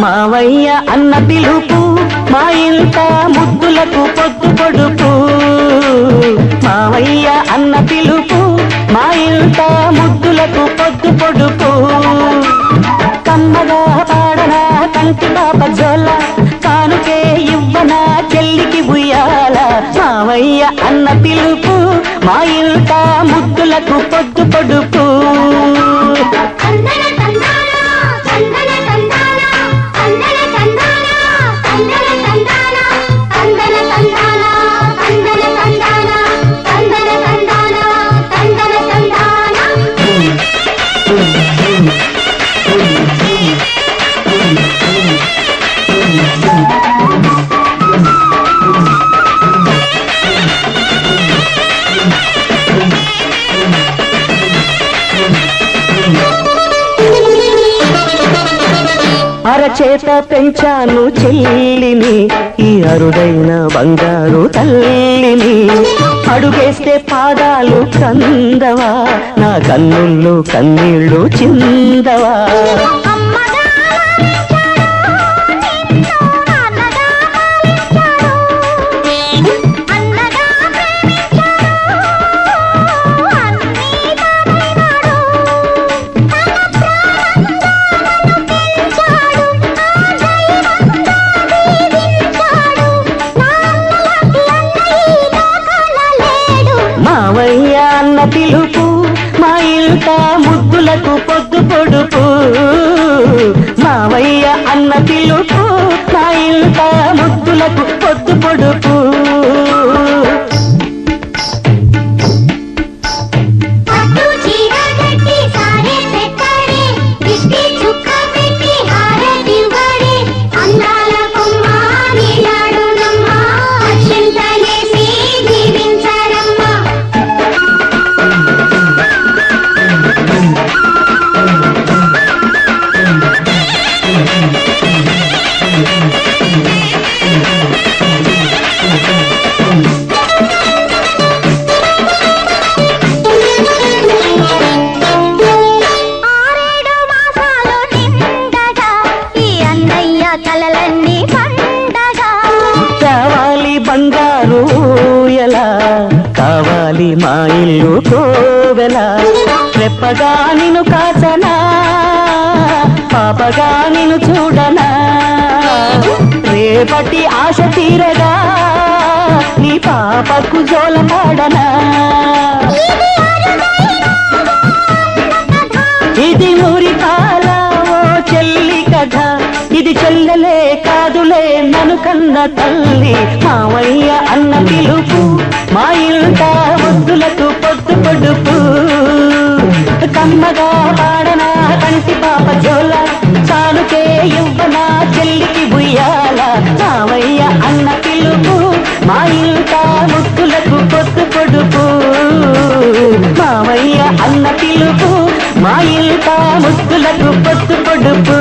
మావయ్య అన్న పిలుపు మా ఇంట ముద్దులకు పొద్దు పొడుపు. మావయ్య అన్న పిలుపు మా ఇంట ముద్దులకు పొద్దు పొడుపు. కమ్మగా పాడనా కంటి పాప జోల, కానుకే ఇవ్వనా చెల్లికి ఉయ్యాల. మావయ్య అన్న పిలుపు మా ఇంట ముద్దులకు పొద్దు పొడుపు. అరచేత పెంచాను చెల్లిని, ఈ అరుదైన బంగారు తల్లిని. అడుగేస్తే పాదాలు కందవా, నా కన్నుల్లో కన్నీళ్ళు చిందవా. మావయ్య అన్న పిలుపు మా ఇంట ముద్దులకు పొద్దు పొడుపు. మావయ్య అన్న పిలుపు మా ఇంట ముద్దులకు పొద్దు పొడుపు. కావాలి బంగారు ఎలా, కావాలి మా ఇల్లు కోవెలా. రెప్పగా నిన్ను కాచనా, పాపగా నిన్ను చూడనా. రేపటి ఆశ తీరగా నీ పాపకు జోల పాడనా. ఇది మురిపాల ఓ చెల్లి కథ, ఇది చెల్లెలే కాదులే నన్ను కన్న తల్లి. మావయ్య అన్న పిలుపు మా ఇంట ముద్దులకు పొద్దు పొడుపు. కమ్మగా పాడనా కంటి పాప జోల, చాలుకే ఇవ్వనా చెల్లికి ఉయ్యాల. మావయ్య అన్న పిలుపు మా ఇంట ముద్దులకు పొద్దు పొడుపు. మావయ్య అన్న పిలుపు మా ఇంట ముద్దులకు పొద్దు పొడుపు.